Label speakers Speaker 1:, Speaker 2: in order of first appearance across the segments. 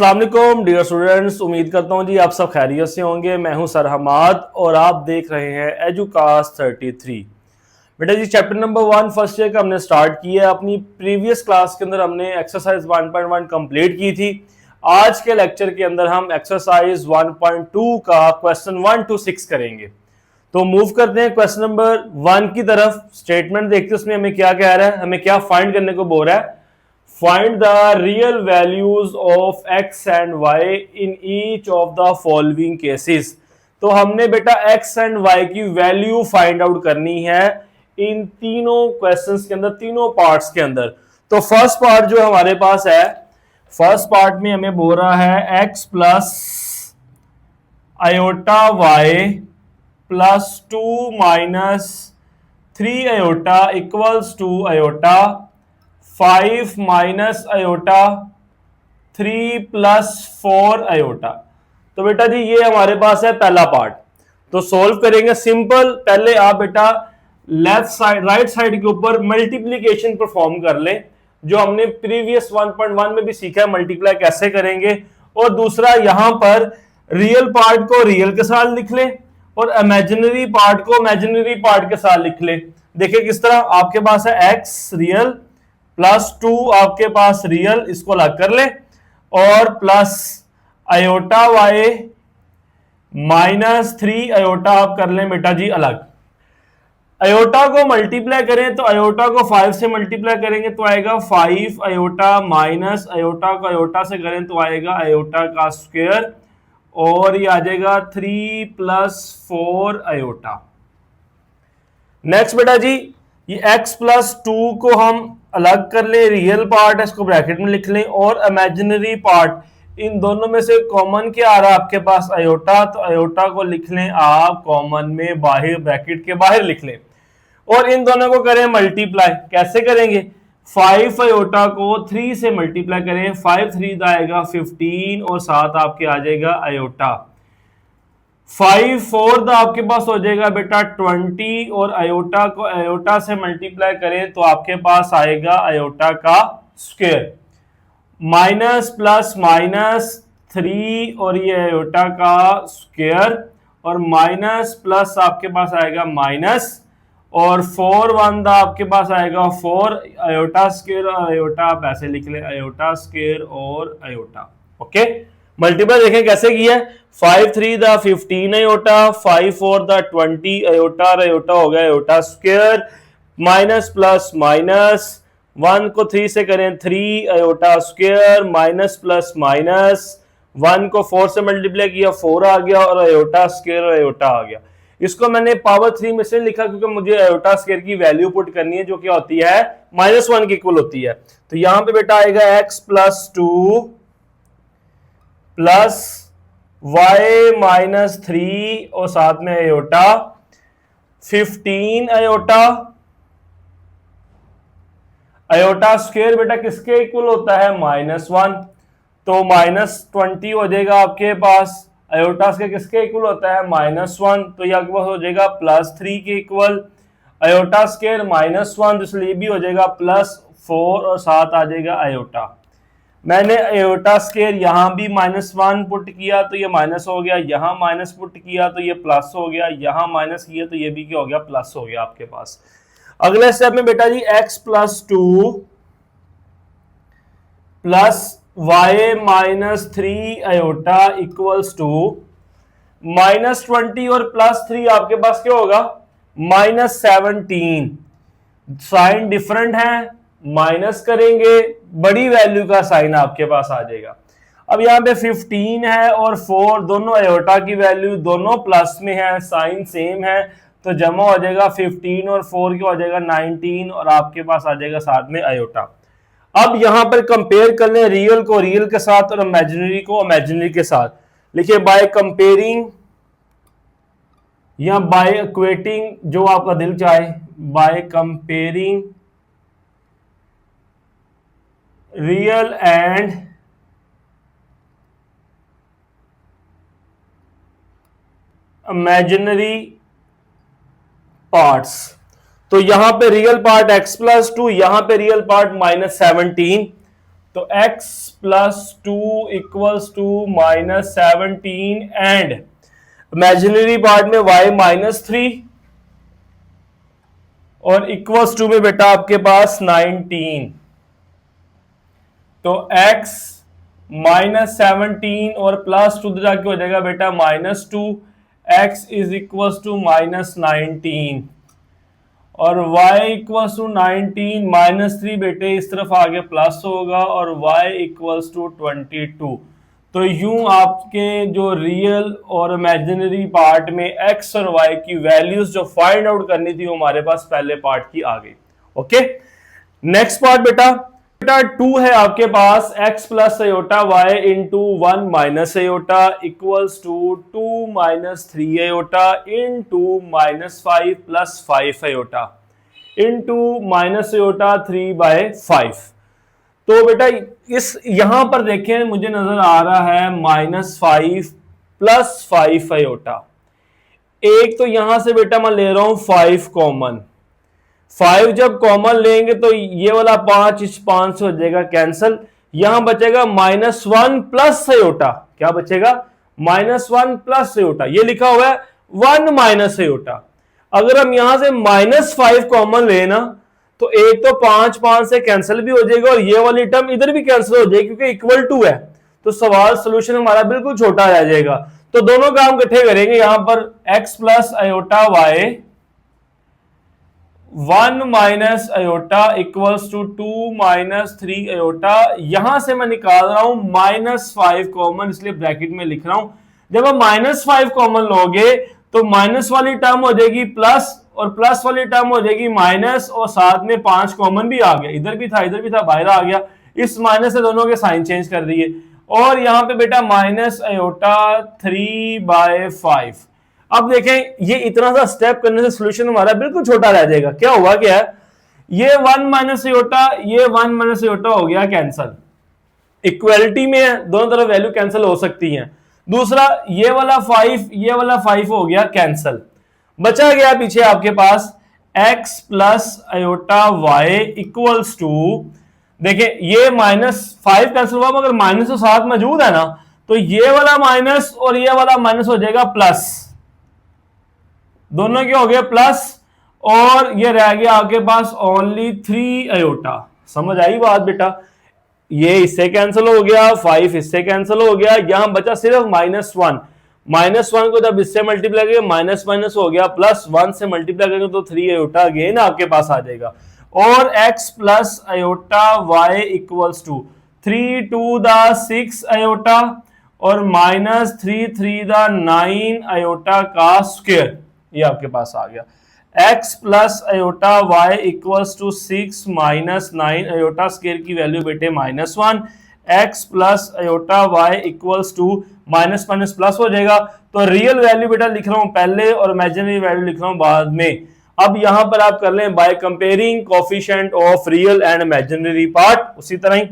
Speaker 1: अस्सलाम वालेकुम dear students, उम्मीद करता हूँ जी आप सब खैरियत से होंगे। मैं हूँ सर हमाद और आप देख रहे हैं एजुकास 33। बेटा जी चैप्टर नंबर 1 फर्स्ट ईयर का हमने स्टार्ट किया है। अपनी प्रीवियस क्लास के अंदर हमने एक्सरसाइज 1.1 कंप्लीट की थी। आज के लेक्चर के अंदर हम एक्सरसाइज 1.2 का क्वेश्चन 1 to 6 करेंगे। तो मूव करते हैं क्वेश्चन नंबर 1 की तरफ। स्टेटमेंट देखते हैं उसमें हमें क्या कह रहा है, हमें क्या फाइंड करने को बोल रहा है। Find the real values of x and y in each of the following cases। तो हमने बेटा x and y की वैल्यू फाइंड आउट करनी है इन तीनों क्वेश्चंस के अंदर, तीनों पार्ट्स के अंदर। तो फर्स्ट पार्ट जो हमारे पास है, फर्स्ट पार्ट में हमें बोल रहा है x plus iota y plus 2 minus 3 iota equals to iota 5 minus iota 3 plus 4 iota. तो बेटा जी ये हमारे पास है पहला पार्ट। तो सॉल्व करेंगे सिंपल। पहले आप बेटा लेफ्ट साइड राइट साइड के ऊपर मल्टीप्लीकेशन परफॉर्म कर लें, जो हमने प्रीवियस 1.1 में भी सीखा है मल्टीप्लाई कैसे करेंगे। और दूसरा यहां पर रियल पार्ट को रियल के साथ लिख लें और इमेजिनरी पार्ट को इमेजिनरी पार्ट के साथ लिख लें। देखिए किस तरह, आपके पास है एक्स रियल प्लस 2 आपके पास रियल, इसको अलग कर ले, और plus iota Y minus 3 iota आप कर लें बेटा जी अलग। आयोटा को मल्टीप्लाई करें तो आयोटा को 5 से मल्टीप्लाई करेंगे तो आएगा 5 आयोटा माइनस आयोटा को आयोटा से करें तो आएगा आयोटा का स्क्वायर, और ये आ जाएगा 3 प्लस 4 आयोटा। नेक्स्ट बेटा जी ये x प्लस 2 को हम अलग कर ले, रियल पार्ट है इसको ब्रैकेट में लिख लें, और इमेजिनरी पार्ट इन दोनों में से कॉमन क्या आ रहा है आपके पास आयोटा, तो आयोटा को लिख लें आप कॉमन में बाहर ब्रैकेट के बाहर लिख लें, और इन दोनों को करें मल्टीप्लाई। कैसे करेंगे, 5 आयोटा को 3 से मल्टीप्लाई करें, 5 3 आएगा 15 और साथ आपके आ जाएगा आयोटा। 5 4 आपके पास हो जाएगा बेटा 20, और आयोटा को आयोटा से मल्टीप्लाई करें तो आपके पास आएगा आयोटा का स्क्वायर। माइनस प्लस माइनस 3 और ये आयोटा का स्क्वायर, और माइनस प्लस आपके पास आएगा माइनस, और 4 1 आपके पास आएगा 4 आयोटा स्क्वायर, और आयोटा आप ऐसे लिख ले आयोटा स्क्वायर और आयोटा। ओके, मल्टीप्लाई देखें कैसे किया है, 5 3 15 आयोटा, 5 4 20 आयोटा, आयोटा हो गया iota square, minus plus minus 1 को 3 से करें 3 iota square, minus plus minus 1 को 4 से मल्टीप्लाई किया 4 आ गया, और आयोटा स्क्वायर और आयोटा आ गया। इसको मैंने पावर 3 में से लिखा क्योंकि मुझे आयोटा स्क्वायर की वैल्यू पुट करनी है जो क्या होती है -1 की इक्वल होती है। तो यहां पे बेटा आएगा x plus 2 plus y minus 3 और साथ में आयोटा 15 आयोटा, आयोटा स्क्वायर बेटा किसके इक्वल होता है -1, तो -20 हो जाएगा आपके पास। आयोटा स्क्वायर किसके इक्वल होता है -1, तो ये आपके पास हो जाएगा +3 के इक्वल। आयोटा स्क्वायर -1 इसलिए भी हो जाएगा +4 और साथ आ जाएगा आयोटा। मैंने आयोटा स्क्वायर यहां भी -1 पुट किया तो ये माइनस हो गया, यहां माइनस पुट किया तो ये प्लस हो गया, यहां माइनस किया तो ये भी क्या हो गया प्लस हो गया आपके पास। अगले स्टेप में बेटा जी x plus 2 plus y minus 3 iota equals to -20 और +3 आपके पास क्या होगा -17। साइन डिफरेंट है, माइनस करेंगे बड़ी वैल्यू का साइन आपके पास आ जाएगा। अब यहाँ पे 15 है और 4 दोनों आयोटा की वैल्यू दोनों प्लस में है, साइन सेम है, तो जमा हो जाएगा 15 और 4 क्या हो जाएगा 19, और आपके पास आ जाएगा साथ में आयोटा। अब यहां पर कंपेयर कर लें रियल को रियल के साथ और इमेजिनरी को इमेजिनरी के साथ। लिखिए बाय कंपेयरिंग या बाय इक्वेटिंग, जो आपका दिल चाहे, bye comparing real and imaginary parts. तो यहां पे रियल पार्ट x प्लस 2, यहां पे रियल पार्ट -17, तो x plus 2 equals to -17 and imaginary part में y -3 और इक्वल्स टू में बेटा आपके पास 19। तो x -17 और +2 जाके हो जाएगा बेटा -2, x इज इक्वल्स टू -19 और y इक्वल्स टू 19 -3 बेटे इस तरफ आगे प्लस होगा और y इक्वल्स टू 22। तो यूं आपके जो रियल और इमेजिनरी पार्ट में x और y की वैल्यूज जो फाइंड आउट करनी थी वो हमारे पास पहले पार्ट की आ गई। ओके, नेक्स्ट पार्ट बेटा 2 है आपके पास x plus iota y into 1 minus iota equals to 2 -3 iota into -5 plus 5 iota into minus iota 3/5। तो बेटा इस यहां पर देखें मुझे नजर आ रहा है -5 प्लस 5 अयोटा। एक तो यहां से बेटा मैं ले रहा हूं 5 कॉमन, 5 जब कॉमन लेंगे तो ये वाला 5 इस 5 से हो जाएगा कैंसल, यहां बचेगा -1 प्लस अयोटा। क्या बचेगा? -1 प्लस अयोटा। ये लिखा हुआ है 1 माइनस अयोटा। अगर हम यहां से -5 कॉमन लेना तो एक तो 5 से कैंसिल भी हो जाएगा और ये वाली टर्म इधर भी कैंसिल हो जाएगी क्योंकि इक्वल टू है। तो सवाल सोल्यूशन हमारा बिल्कुल छोटा रह जाएगा। तो दोनों काम इकट्ठे करेंगे, यहां पर x plus iota y 1 minus iota equals to 2 -3 iota. यहां से मैं निकाल रहा हूं -5 कॉमन, इसलिए ब्रैकेट में लिख रहा हूं। जब हम -5 कॉमन लोगे तो माइनस वाली टर्म हो जाएगी प्लस और प्लस वाली टर्म हो जाएगी माइनस और साथ में 5 कॉमन भी आ गया, इधर भी था बाहर आ गया। इस माइनस से दोनों के साइन चेंज कर दिए और यहां पे बेटा माइनस अयोटा 3/5। अब देखें ये इतना सा स्टेप करने से सॉल्यूशन हमारा बिल्कुल छोटा रह जाएगा। क्या हुआ, क्या है, ये 1 माइनस अयोटा ये 1 माइनस अयोटा हो गया कैंसल, इक्वलिटी में है, दोनों तरफ वैल्यू कैंसिल हो सकती है। दूसरा ये वाला 5 हो गया कैंसल, बचा गया पीछे आपके पास x plus iota y equals to, देखिए ये -5 कैंसिल हुआ मगर माइनस तो साथ मौजूद है ना, तो ये वाला माइनस और ये वाला माइनस हो जाएगा प्लस, दोनों के हो गए प्लस और ये रह गया आपके पास ओनली 3 अयोटा। समझ आई बात बेटा? ये इससे कैंसिल हो गया, 5 इससे कैंसिल हो गया, यहां बचा सिर्फ -1 को जब इससे मल्टीप्लाई करेंगे माइनस माइनस हो गया प्लस, 1 से मल्टीप्लाई करेंगे तो 3 अयोटा अगेन आपके पास आ जाएगा और x plus iota y equals to 3 2 6 iota और -3 9 अयोटा का स्क्वायर, ये आपके पास आ गया। x plus iota y equals to 6 -9 iota square की वैल्यू बेटे -1, x plus iota y equals to minus minus plus हो जाएगा। तो रियल वैल्यू बेटा लिख रहा हूं पहले और इमेजिनरी वैल्यू लिख रहा हूं बाद में। अब यहां पर आप कर लें by comparing coefficient of real and imaginary part, उसी तरह ही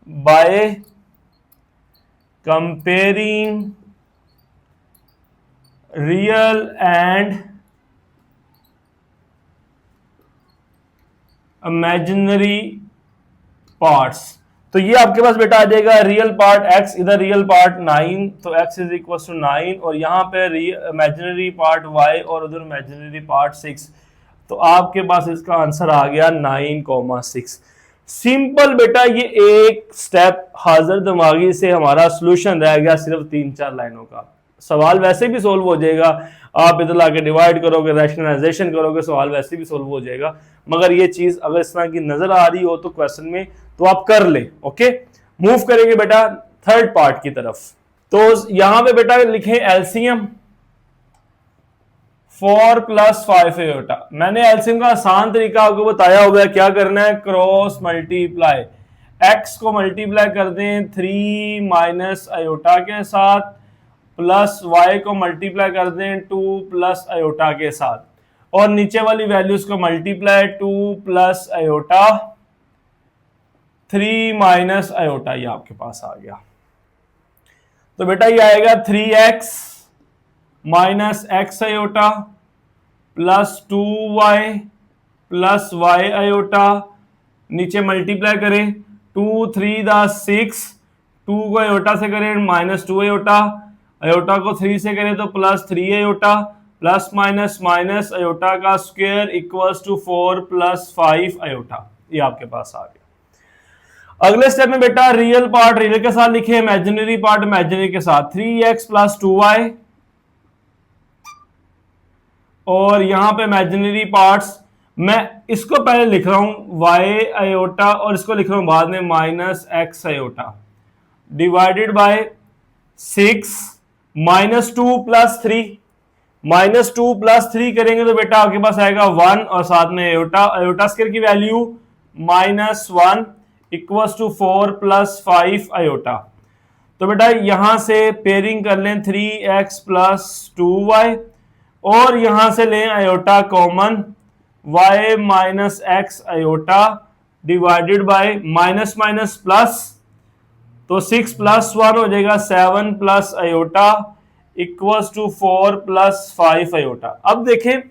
Speaker 1: by comparing real and imaginary parts. तो ये आपके पास बेटा आ जाएगा रियल पार्ट x, इधर रियल पार्ट 9 तो x इज इक्वल टू 9 और यहाँ पे इमेजिनरी पार्ट y और उधर इमेजिनरी पार्ट 6। तो आपके पास इसका आंसर आ गया 9,6। सिंपल बेटा, ये एक स्टेप हाजिर दिमागी से हमारा सॉल्यूशन रह गया सिर्फ 3-4 लाइनों का। सवाल वैसे भी सोल्व हो जाएगा, आप इधर लाके डिवाइड करोगे, रैशनलाइजेशन करोगे, सवाल वैसे भी सोल्व हो जाएगा। मगर ये चीज अगर इस तरह की नजर आ रही हो तो क्वेश्चन में तो आप कर ले। ओके, मूव करेंगे बेटा थर्ड पार्ट की तरफ। तो यहां पे बेटा लिखें एलसीएम 4 + 5 अयोटा। मैंने एलसीएम का आसान तरीका आपको बताया हुआ है, क्या करना है, क्रॉस मल्टीप्लाई, x को मल्टीप्लाई कर दें 3 माइनस अयोटा के साथ प्लस y को मल्टीप्लाई कर दें 2 प्लस अयोटा के साथ और नीचे वाली वैल्यूज को multiply 2 plus iota 3 minus iota, ये आपके पास आ गया। तो बेटा ये आएगा 3x minus x iota plus 2y plus y iota, नीचे मल्टीप्लाई करें 2 3 दा 6, 2 को आयोटा से करें -2 आयोटा, आयोटा को 3 से करें तो +3 iota, plus minus minus iota का स्क्वायर इक्वल्स टू 4 + 5 आयोटा। ये आपके पास आ गया। अगले स्टेप में बेटा रियल पार्ट रियल के साथ लिखे, इमेजिनरी पार्ट इमेजिनरी के साथ। 3x + 2y, और यहां पे इमेजिनरी पार्ट्स मैं इसको पहले लिख रहा हूं y आयोटा और इसको लिख रहा हूं बाद में -x आयोटा डिवाइडेड बाय 6 -2 + 3, -2 + 3 करेंगे तो बेटा आपके पास आएगा 1 और साथ में आयोटा, आयोटा स्क्वायर की वैल्यू -1 इक्वल्स टू 4 + 5 आयोटा। तो बेटा यहां से पेयरिंग कर लें 3x + 2y और यहां से लें iota common, y - x iota divided bye minus minus plus, तो 6 + 1 हो जाएगा 7 + आयोटा इक्वल्स टू 4 + 5 आयोटा। अब देखें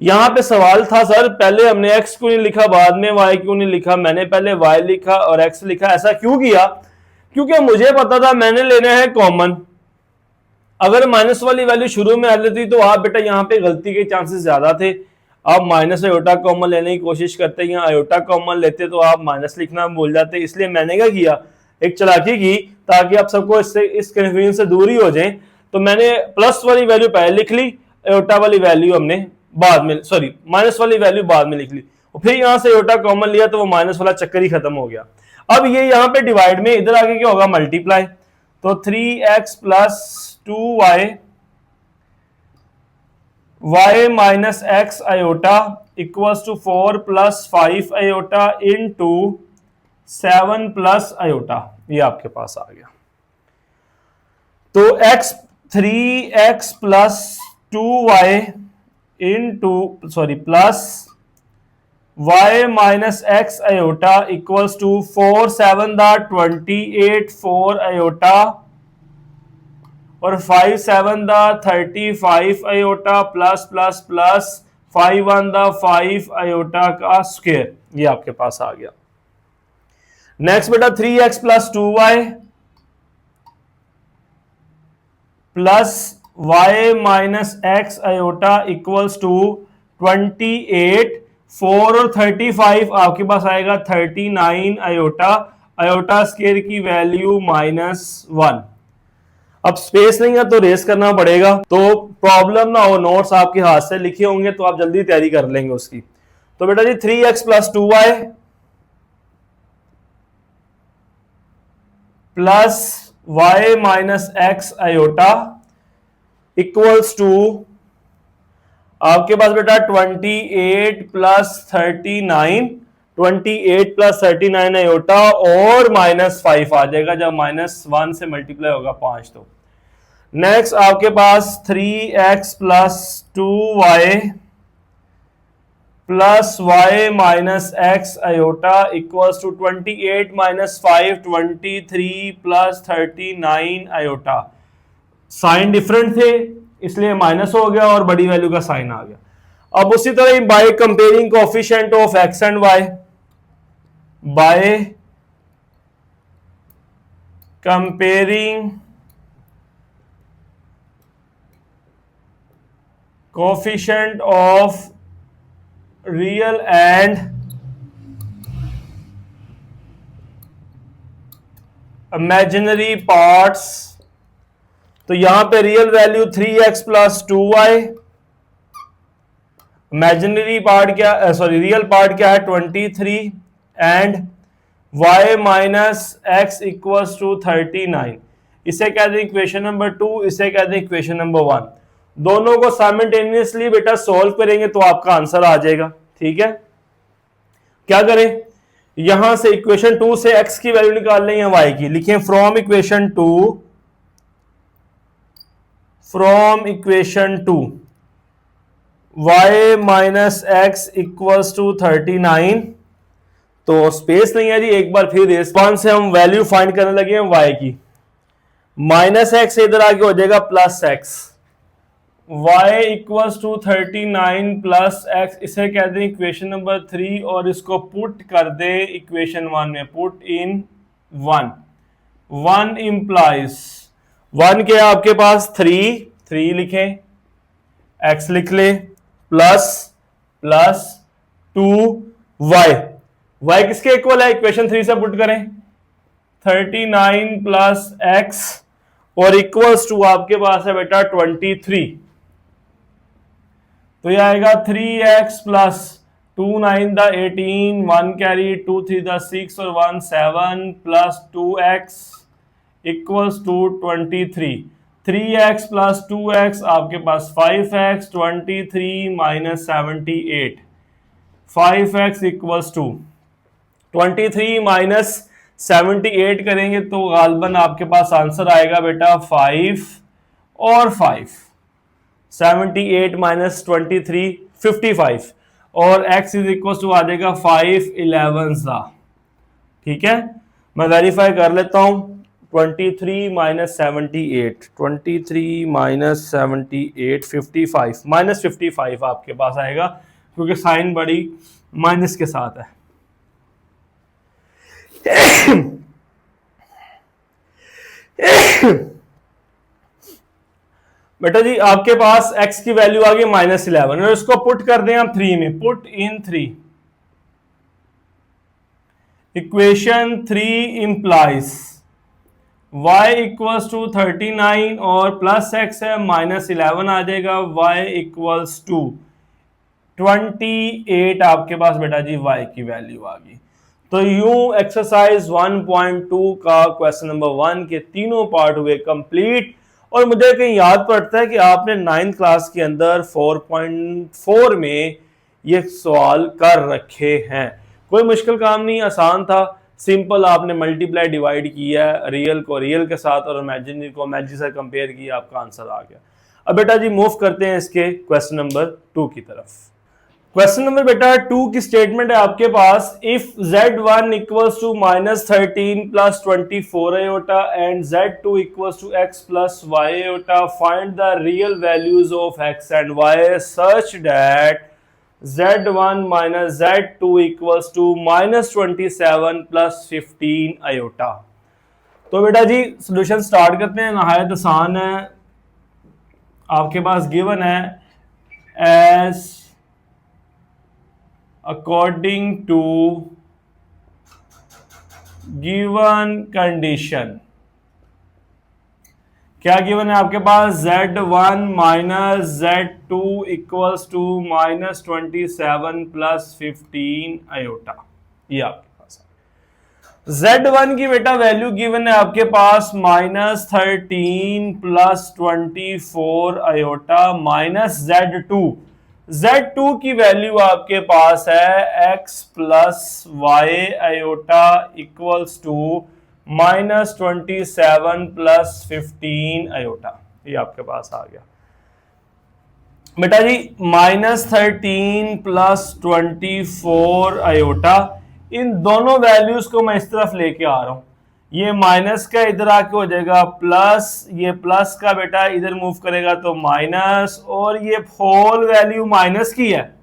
Speaker 1: यहां पे सवाल था सर पहले हमने x क्यों नहीं लिखा बाद में y क्यों नहीं लिखा, मैंने पहले y लिखा और x लिखा, ऐसा क्यों किया? क्योंकि मुझे पता था मैंने लेना है कॉमन। अगर माइनस वाली वैल्यू शुरू में आ लेती तो आप बेटा यहाँ पे गलती के चांसेस ज्यादा थे, आप माइनस आयोटा कॉमन लेने की कोशिश करते, यहाँ आयोटा कॉमन लेते तो आप माइनस लिखना भूल जाते। इसलिए मैंने क्या किया, एक चालाकी की ताकि आप सबको इससे इस कंफ्यूजन से दूर ही हो जाए, तो मैंने प्लस वाली वैल्यू पहले लिख ली, आयोटा वाली वैल्यू हमने बाद में, सॉरी माइनस वाली वैल्यू बाद में लिख ली, और फिर यहां से आयोटा कॉमन लिया तो वो माइनस वाला चक्कर ही खत्म हो गया। अब ये यहाँ पे डिवाइड में, इधर आगे क्या होगा मल्टीप्लाई, तो 3x + 2y, y - x iota equals to 4 + 5 iota into 7 + iota. ये आपके पास आ गया। तो 3x + 2y into plus y - x iota equals to 4 7 दा 28 4 आयोटा और 5 7 दा 35 आयोटा प्लस प्लस प्लस 5 1 दा 5 आयोटा का स्क्वायर। ये आपके पास आ गया। नेक्स्ट बेटा 3x + 2y plus y - x iota equals to 28 4 और 35 आपके पास आएगा 39 आयोटा, आयोटा स्क्वायर की वैल्यू -1। अब स्पेस नहीं है तो रेस करना पड़ेगा, तो प्रॉब्लम ना हो, नोट्स आपके हाथ से लिखे होंगे तो आप जल्दी तैयारी कर लेंगे उसकी। तो बेटा जी 3x + 2y plus y - x iota equals to आपके पास बेटा 28 + 39, 28 + 39 आयोटा और -5 आ जाएगा जब -1 से मल्टीप्लाई होगा 5। तो नेक्स्ट आपके पास 3x + 2y plus y - x iota equals to 28 - 5 23 + 39 iota. Sign different थे इसलिए माइनस हो गया और बड़ी वैल्यू का साइन आ गया। अब उसी तरह by comparing coefficient of x and y, by comparing coefficient of real and imaginary parts, तो यहां पे real value 3x + 2y, imaginary part क्या, सॉरी रियल पार्ट क्या है 23 and y - x equals to 39। इसे कहते हैं इक्वेशन नंबर 2, इसे कहते हैं इक्वेशन नंबर 1। दोनों को साइमल्टेनियसली बेटा सोल्व करेंगे तो आपका आंसर आ जाएगा। ठीक है, क्या करें, यहां से इक्वेशन 2 से x की वैल्यू निकाल लें या y की, लिखें from equation 2 y - x equals to 39। तो स्पेस नहीं है जी, एक बार फिर रिस्पॉन्स से हम वैल्यू फाइंड करने लगे हैं y की। -x इधर आगे हो जाएगा +x, y equals to 39 plus x, इसे कहते हैं इक्वेशन नंबर 3 और इसको पुट कर दे इक्वेशन 1 में, पुट इन 1। 1 इंप्लाइज 1 क्या है आपके पास 3 लिखें, x लिख ले प्लस प्लस 2y, y किसके इक्वल है इक्वेशन 3 से पुट करें 39 प्लस x और इक्वल्स टू आपके पास है बेटा 23, तो यह आएगा 3x प्लस 2 9 द 18 1 कैरी 2 3 द 6 और 1 7 plus 2x equals to 23, 3x plus 2x आपके पास 5x, 23 minus 78, 5x equals to 23 minus 78 करेंगे तो गालबन आपके पास आंसर आएगा बेटा 5 और 5, 78 माइनस 23 55 और x इज इक्वल टू आ जाएगा 5 11 ठीक है, मैं वेरीफाई कर लेता हूं 23 माइनस 78, 23 माइनस 78 55 माइनस 55 आपके पास आएगा क्योंकि साइन बड़ी माइनस के साथ है। बेटा जी आपके पास x की वैल्यू आ गई -11 और इसको पुट कर दें हम 3 में, put in 3, equation 3 implies y equals to 39 और प्लस x है -11 आ जाएगा, y इक्वल्स टू 28 आपके पास बेटा जी y की वैल्यू आ गई। तो यूं एक्सरसाइज 1.2 का क्वेश्चन नंबर 1 के तीनों पार्ट हुए कंप्लीट। और मुझे कहीं याद पड़ता है कि आपने 9th क्लास के अंदर 4.4 में ये सवाल कर रखे हैं, कोई मुश्किल काम नहीं, आसान था, सिंपल, आपने मल्टीप्लाई डिवाइड किया है, रियल को रियल के साथ और इमेजिनरी को इमेजिनरी से कंपेयर किया, आपका आंसर आ गया। अब बेटा जी मूव करते हैं इसके क्वेश्चन नंबर 2 की तरफ। क्वेश्चन नंबर बेटा 2 की स्टेटमेंट है आपके पास, if z1 equals to -13 plus 24 iota and z2 equals to x plus y iota, find the real values of x and y such that z1 minus z2 equals to -27 plus 15 iota. तो बेटा जी solution start करते हैं, नहायत आसान है, आपके पास given है as according to given condition, क्या गिवन है आपके पास z1 minus z2 equals to -27 plus 15 iota, ये आपके पास z1 की बेटा वैल्यू गिवन है आपके पास -13 प्लस 24 आयोटा माइनस z2 की वैल्यू आपके पास है x plus y iota equals to -27 plus 15 iota, ये आपके पास आ गया। बेटा जी -13 प्लस 24 आयोटा, इन दोनों वैल्यूज को मैं इस तरफ लेके आ रहा हूं, ये माइनस का इधर आके हो जाएगा प्लस, ये प्लस का बेटा इधर मूव करेगा तो माइनस, और ये होल वैल्यू माइनस की है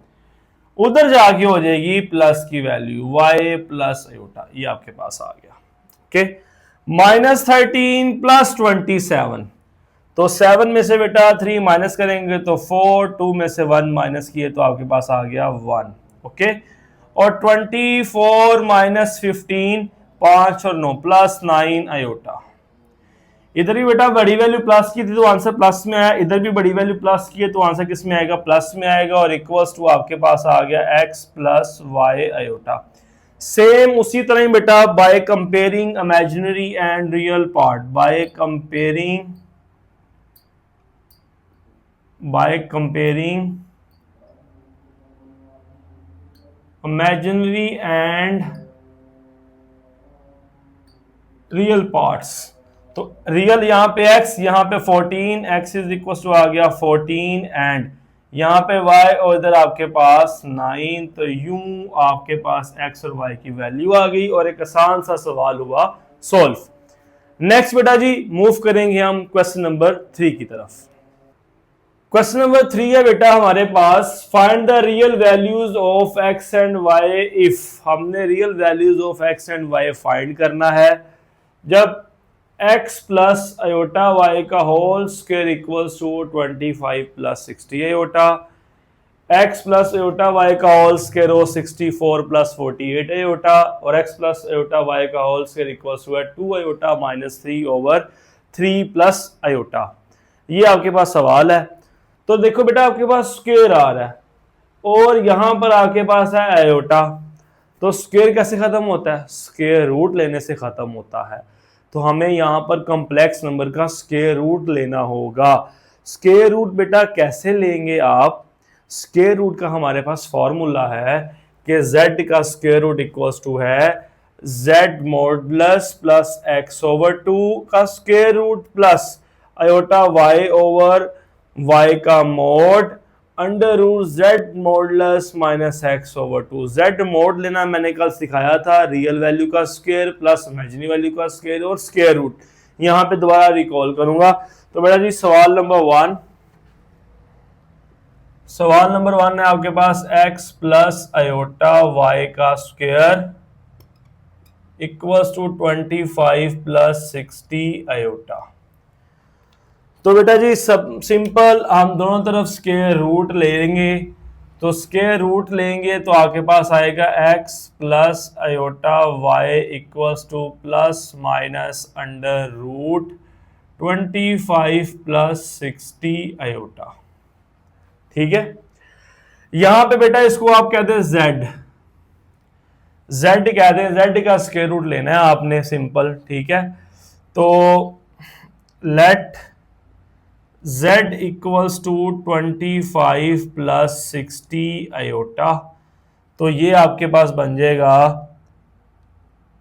Speaker 1: उधर जाके हो जाएगी प्लस की वैल्यू y प्लस आयोटा, ये आपके पास आ गया। ओके, -13 प्लस 27, तो 7 में से बेटा 3 माइनस करेंगे तो 4, 2 में से 1 माइनस किए तो आपके पास आ गया 1। ओके, और 24 माइनस 15, 5 और 9 प्लस 9 आयोटा, इधर भी बेटा बड़ी वैल्यू प्लस की थी तो आंसर प्लस में आया, इधर भी बड़ी वैल्यू प्लस की है तो आंसर किस में आएगा प्लस में आएगा, और इक्वल्स टू आपके पास आ गया x plus y iota. Same उसी तरह ही बेटा by comparing imaginary and real part, by comparing imaginary and real parts, तो रियल यहां पे x, यहां पे 14, x इज इक्वल टू आ गया 14 एंड यहां पे y और इधर आपके पास 9, तो यूं आपके पास x और y की वैल्यू आ गई और एक आसान सा सवाल हुआ सॉल्व। नेक्स्ट बेटा जी मूव करेंगे हम क्वेश्चन नंबर 3 की तरफ। क्वेश्चन नंबर 3 है बेटा हमारे पास, find the real values of x and y if. हमने real values of x and y find करना है जब x प्लस अयोटा वाई का whole square equals to 25 plus 60 iota, x plus iota y का होल स्क्वायर हो 64 plus 48 iota, और x plus iota y का whole square equals to 2 iota minus 3 over 3 plus iota. ये आपके पास सवाल है। तो देखो बेटा आपके पास स्क्वायर आ रहा है और यहां पर आपके पास है अयोटा, तो स्क्वायर कैसे खत्म होता है? स्क्वायर रूट लेने से खत्म होता है। तो हमें यहां पर कॉम्प्लेक्स नंबर का स्क्वायर रूट लेना होगा। स्क्वायर रूट बेटा कैसे लेंगे आप? स्क्वायर रूट का हमारे पास फॉर्मूला है कि z का स्क्वायर रूट इक्वल्स टू है z modulus plus x over 2 का square root plus iota y over y का mod under root z modulus minus x over 2। z mod लेना मैंने कल सिखाया था, रियल वैल्यू का स्क्वायर प्लस इमेजिनरी वैल्यू का स्क्वायर और स्क्वायर रूट। यहां पे दोबारा रिकॉल करूंगा। तो बेटा जी सवाल नंबर 1 है आपके पास x प्लस अयोटा y का square equals to 25 plus 60 iota. तो बेटा जी सब सिंपल, हम दोनों तरफ स्क्वायर रूट लेंगे। तो स्क्वायर रूट लेंगे तो आपके पास आएगा x plus iota y equals to plus minus under root 25 plus 60 iota. ठीक है, यहां पे बेटा इसको आप कहते हैं z कहते हैं, z का स्क्वायर रूट लेना है आपने, सिंपल। ठीक है, तो let z equals to 25 plus 60 iota. तो ये आपके पास बन जाएगा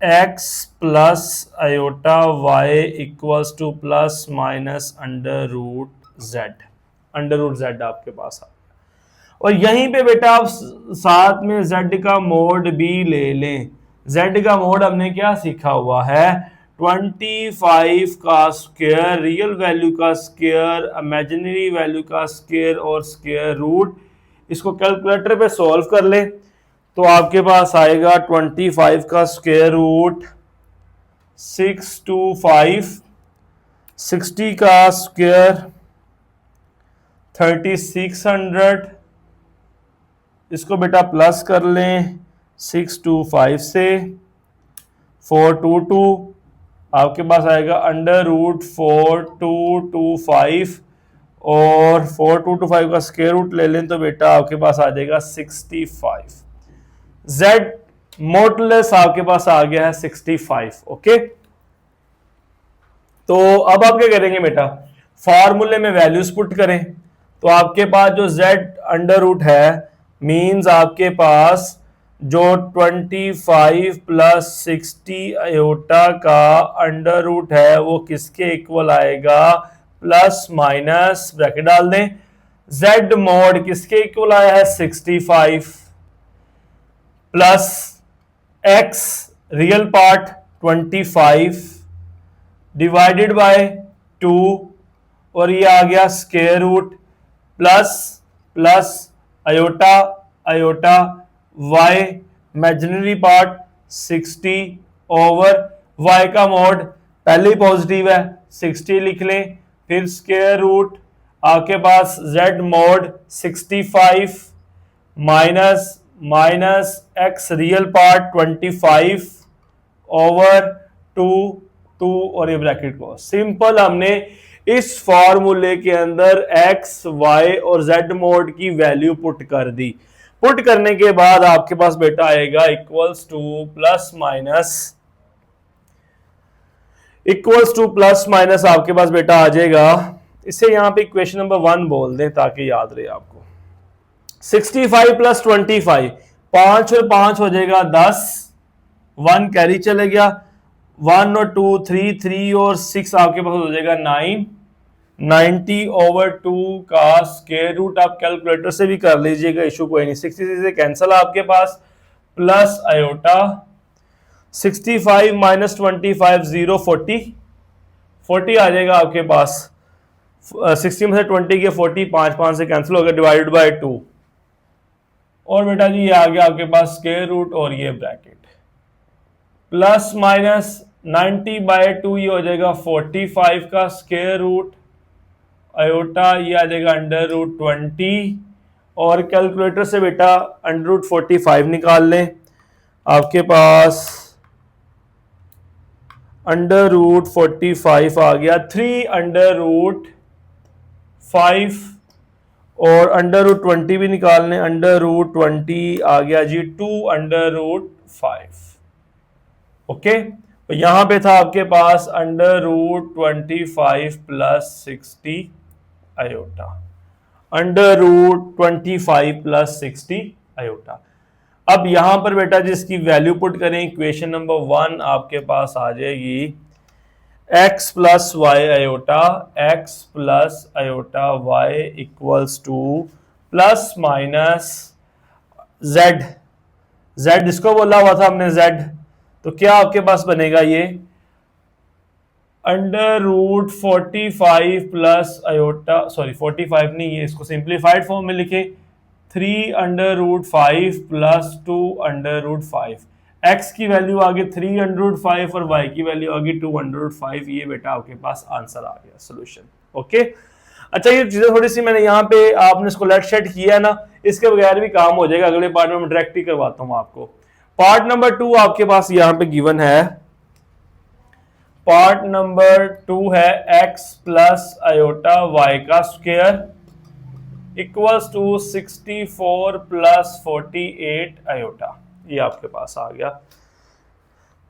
Speaker 1: x plus iota y equals to plus minus under root z आपके पास आ गया। और यहीं पे बेटा आप साथ में z का मोड भी ले लें। z का मोड हमने क्या सीखा हुआ है? 25 का स्क्वायर, रियल वैल्यू का स्क्वायर, इमेजिनरी वैल्यू का स्क्वायर और स्क्वायर रूट। इसको कैलकुलेटर पे सॉल्व कर ले तो आपके पास आएगा 25 का स्क्वायर रूट 625, 60 का स्क्वायर 3600। इसको बेटा प्लस कर लें 625 से 422, आपके पास आएगा अंडर रूट 4225, और 4225 का स्क्वायर रूट ले लें तो बेटा आपके पास आ जाएगा 65। z मॉडुलस आपके पास आ गया है 65। ओके, तो अब आप क्या करेंगे बेटा? फॉर्मूले में वैल्यूज पुट करें। तो आपके पास जो z अंडर रूट है मींस आपके पास जो 25 प्लस 60 अयोटा का अंडर रूट है वो किसके इक्वल आएगा? प्लस माइनस ब्रैकेट डाल दें, z मोड किसके इक्वल आया है? 65 plus x real part 25 divided by 2, और ये आ गया square root plus plus iota y imaginary part 60 over y का मोड पहले ही पॉजिटिव है 60 लिख लें, फिर स्क्वायर रूट आपके पास z mode 65 minus x real part 25 over 2 और ये ब्रैकेट को सिंपल हमने इस फॉर्मूले के अंदर x, y और z मोड की वैल्यू पुट कर दी। पुट करने के बाद आपके पास बेटा आएगा इक्वल्स टू प्लस माइनस आपके पास बेटा आ जाएगा। इसे यहां पे इक्वेशन नंबर 1 बोल दें ताकि याद रहे आपको। 65 प्लस 25, 5 और 5 हो जाएगा 10, 1 कैरी चले गया, 1 और 2 3 और 6 आपके पास हो जाएगा 9, 90 ओवर 2 का स्क्वायर रूट आप कैलकुलेटर से भी कर लीजिएगा, इशू कोई नहीं। 66 से कैंसल आपके पास, प्लस अयोटा 65 माइनस 25 0, 40 आ जाएगा आपके पास। 60 में से 20 के 40, 5 से कैंसिल हो गया, डिवाइडेड बाय 2। और बेटा जी ये आ गया आपके पास स्क्वायर रूट और ये ब्रैकेट, प्लस माइनस 90/2 ये हो जाएगा 45 का स्क्वायर रूट, आयोटा ये आ जाएगा √20, और कैलकुलेटर से बेटा √45 निकाल लें, आपके पास √45 आ गया, 3√5, और √20 भी निकाल लें, √20 आ गया जी 2√5। ओके, तो यहां पे था आपके पास √25 प्लस 60 आयोटा, √25 प्लस 60 आयोटा। अब यहां पर बेटा जिसकी वैल्यू पुट करें, इक्वेशन नंबर 1 आपके पास आ जाएगी x plus y iota, x plus iota y equals to plus minus z, z जिसको बोला हुआ था हमने z, तो क्या आपके पास बनेगा ये √45 प्लस आयोटा, सॉरी 45 नहीं, ये इसको सिंप्लीफाइड फॉर्म में लिखे, 3√5 प्लस 2√5, x की वैल्यू आ गई 3√5 और y की वैल्यू आ गई 2√5। ये बेटा आपके पास आंसर आ गया, सोल्यूशन। ओके, अच्छा ये चीजें थोड़ी सी मैंने यहाँ पे आपने इसको लेट शेड किया ना, इसके बगैर भी काम हो जाएगा, अगले पार्ट में मैं डायरेक्ट ही करवाता हूँ आपको। पार्ट नंबर 2 आपके पास यहाँ पे गिवन है, पार्ट नंबर 2 है x प्लस आयोटा y का square equals to 64 plus 48 iota. ये आपके पास आ गया,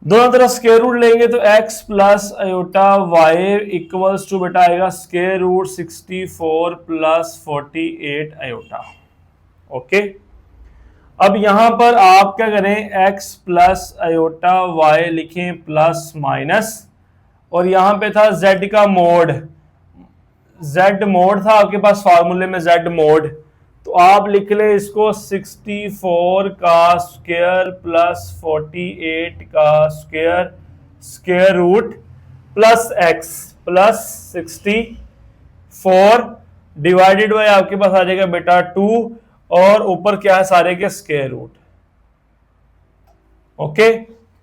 Speaker 1: दोनों तरफ स्क्वायर रूट लेंगे तो x plus iota y equals to बेटा आएगा square root 64 plus 48 iota. Okay, अब यहां पर आप क्या करें, x प्लस आयोटा y लिखें प्लस माइनस, और यहां पे था z का मोड, z मोड था आपके पास फार्मूले में, z मोड, तो आप लिख ले इसको 64 का स्क्वायर प्लस 48 का square square root plus x plus 64 divided by आपके पास आ जाएगा बेटा 2, और ऊपर क्या है सारे के square root. Okay,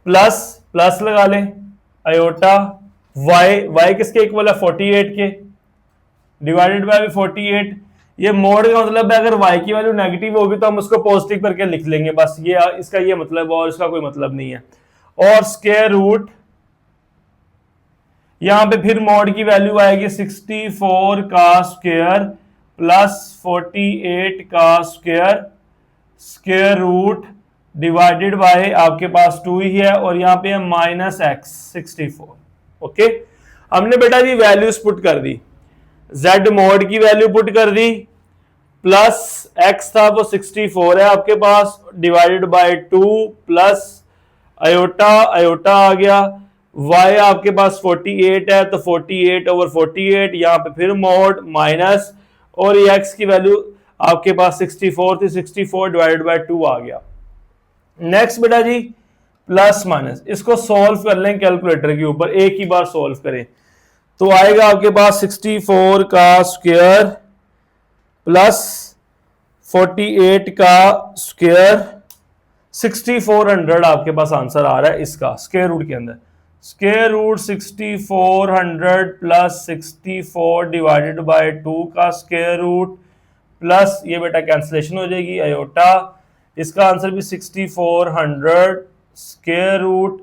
Speaker 1: plus plus लगा लें, आयोटा y किसके इक्वल है 48 के, डिवाइडेड बाय 48। ये मोड का मतलब है अगर y की वैल्यू नेगेटिव होगी तो हम उसको पॉजिटिव करके लिख लेंगे, बस ये इसका ये मतलब, और इसका कोई मतलब नहीं है। और स्क्वायर रूट, यहां पे फिर मोड की वैल्यू आएगी 64 का स्क्वायर प्लस 48 का square square root divided by आपके पास 2 ही है, और यहां पे है माइनस x 64। ओके, हमने बेटा जी वैल्यूज पुट कर दी, z मोड की वैल्यू पुट कर दी, प्लस x था वो 64 है आपके पास, divided by 2 plus iota, iota आ गया, y आपके पास 48 है तो 48/48, यहां पे फिर मोड माइनस, और ये x की वैल्यू आपके पास 64 थी, 64 डिवाइडेड बाय 2 आ गया। नेक्स्ट बेटा जी प्लस माइनस, इसको सॉल्व कर लें कैलकुलेटर के ऊपर, एक ही बार सॉल्व करें तो आएगा आपके पास 64 का स्क्वायर प्लस 48 का स्क्वायर 6400 आपके पास आंसर आ रहा है इसका स्क्वायर रूट के अंदर, square root 6400 plus 64 divided by 2 का स्क्वायर रूट, प्लस ये बेटा कैंसिलेशन हो जाएगी आयोटा, इसका आंसर भी 6400 स्क्वायर रूट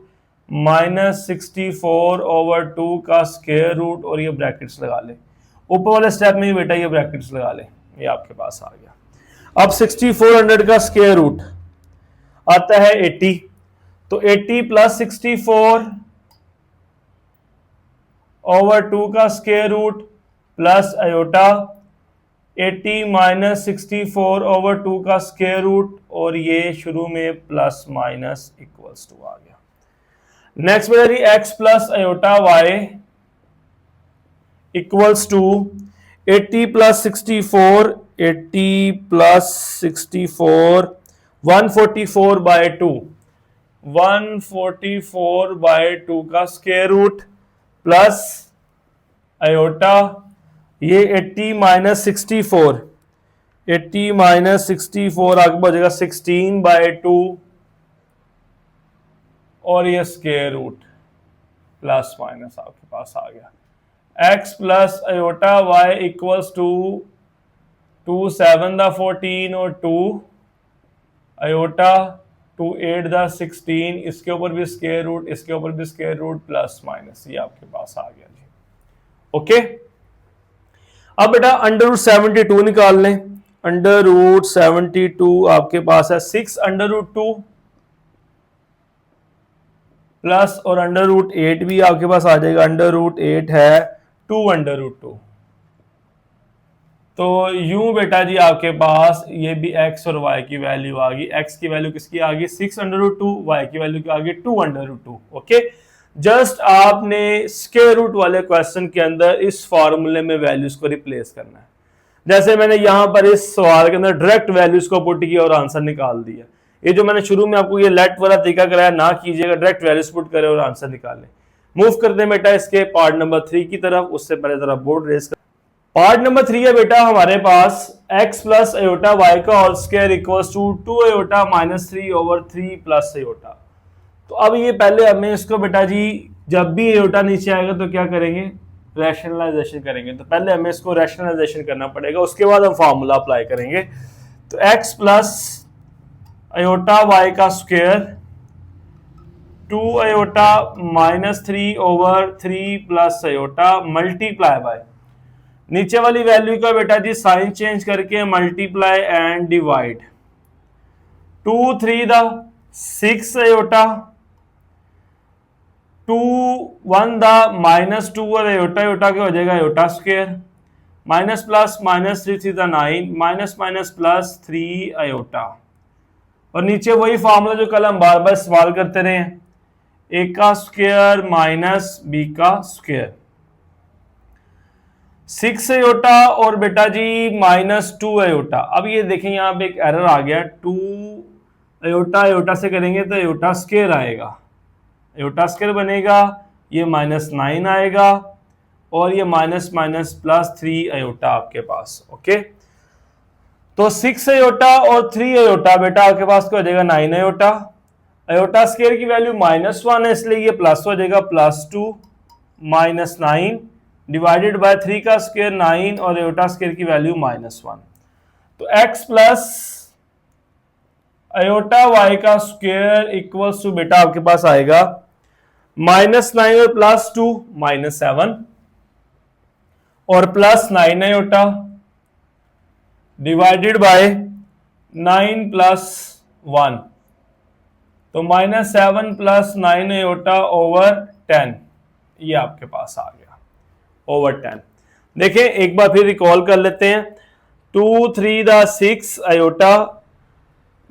Speaker 1: माइनस 64/2 का स्क्वायर रूट, और ये ब्रैकेट्स लगा ले, ऊपर वाले स्टेप में ही बेटा ये ब्रैकेट्स लगा ले, ये आपके पास आ गया। अब 6400 का स्क्वायर रूट आता है 80, तो 80 प्लस 64/2 का square root plus iota 80 minus 64/2 का स्क्वायर रूट, और ये शुरू में प्लस माइनस इक्वल्स टू आ गया। नेक्स्ट बेटा जी x plus iota y equals to 80 plus 64, 80 plus 64 144/2, 144/2 का स्क्वायर रूट प्लस आयोटा ये 80 माइनस 64, 80 माइनस 64 आगे बढ़ेगा 16/2 और ये स्क्वायर रूट प्लस माइनस आपके पास आ गया। x plus iota y equals to 2 7 द 14 और 2 अयोटा 2 8 द 16, इसके ऊपर भी स्क्वायर रूट, इसके ऊपर भी स्क्वायर रूट प्लस माइनस, ये आपके पास आ गया जी। ओके, अब बेटा अंडर रूट 72 निकाल लें। अंडर रूट 72 आपके पास है 6 अंडर रूट 2 प्लस और अंडर रूट 8 भी आपके पास आ जाएगा। अंडर रूट 8 है 2 अंडर रूट 2। तो यूं बेटा जी आपके पास ये भी x और y की वैल्यू आ गई। x की वैल्यू किसकी आ गई 6 अंडर रूट 2, y की वैल्यू क्या आ गई 2 अंडर रूट 2। ओके, जस्ट आपने स्क्वायर रूट वाले क्वेश्चन के अंदर इस फॉर्मूले में वैल्यूज को रिप्लेस करना है। जैसे मैंने यहां पर इस सवाल के अंदर डायरेक्ट वैल्यूज को पुट किया और आंसर निकाल दिया। ये जो मैंने शुरू में आपको ये लेट वाला तरीका कराया ना कीजिएगा, डायरेक्ट वैल्यूज पुट करें और आंसर निकालें। मूव करते हैं बेटा इसके पार्ट नंबर 3 की तरफ। उससे पहले जरा बोर्ड रेस कर। पार्ट नंबर 3 है बेटा हमारे पास x प्लस अयोटा वाई का whole square equals to 2 iota minus 3 over 3 plus iota. तो अब ये पहले हमें इसको बेटा जी जब भी अयोटा नीचे आएगा तो क्या करेंगे, रैशनलाइजेशन करेंगे। तो पहले हमें इसको रैशनलाइजेशन करना पड़ेगा, उसके बाद हम फार्मूला अप्लाई करेंगे। तो x प्लस अयोटा वाई का square 2 iota minus 3 over 3 plus iota multiply by, नीचे वाली वैल्यू का बेटा जी साइन चेंज करके मल्टीप्लाई एंड डिवाइड 2 3 द 6 अयोटा 2 1 द माइनस 2 और अयोटा अयोटा क्या हो जाएगा iota square minus plus minus 3 3 द 9 माइनस माइनस प्लस 3 अयोटा। और नीचे वही फार्मूला जो कल हम बार बार इस्तेमाल करते रहे हैं, ए का स्क्वायर माइनस बी का स्क्वायर 6 अयोटा और बेटा जी माइनस 2 अयोटा। अब ये देखें यहाँ पे एक एरर आ गया, 2 अयोटा अयोटा से करेंगे तो अयोटा स्क्वायर आएगा, अयोटा स्क्वायर बनेगा, ये माइनस 9 आएगा और ये माइनस माइनस प्लस 3 अयोटा आपके पास। ओके, तो 6 अयोटा और 3 अयोटा बेटा आपके पास क्या हो जाएगा 9 अयोटा। अयोटा स्क्वायर की वैल्यू -1 है इसलिए ये प्लस हो जाएगा +2 माइनस 9 डिवाइडेड बाय 3 का स्क्वायर 9 और अयोटा स्क्वायर की वैल्यू -1। तो x प्लस अयोटा y का स्क्वायर इक्वल्स टू बेटा आपके पास आएगा -9 और +2 -7 और +9 अयोटा डिवाइडेड बाय 9 + 1, तो -7 + 9 अयोटा ओवर 10, ये आपके पास आ गया ओवर 10। देखें एक बार फिर रिकॉल कर लेते हैं, 2 3 द 6 अयोटा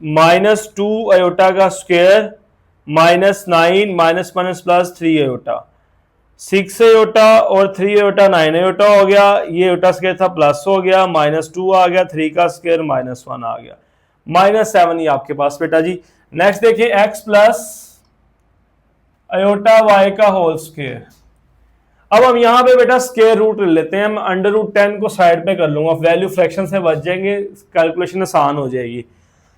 Speaker 1: -2 अयोटा का square -9 minus minus plus 3 iota, 6 iota और 3 अयोटा 9 अयोटा हो गया, ये अयोटा स्क्वायर था प्लस हो गया, -2 आ गया, 3 का स्क्वायर -1 आ गया, -7 ये आपके पास बेटा जी। नेक्स्ट देखिए x प्लस अयोटा y का होल स्क्वायर। अब हम यहां पे बेटा स्क्वायर रूट ले लेते हैं, हम अंडर रूट 10 को साइड पे कर लूंगा, वैल्यू फ्रैक्शन से बच जाएंगे, कैलकुलेशन आसान हो जाएगी।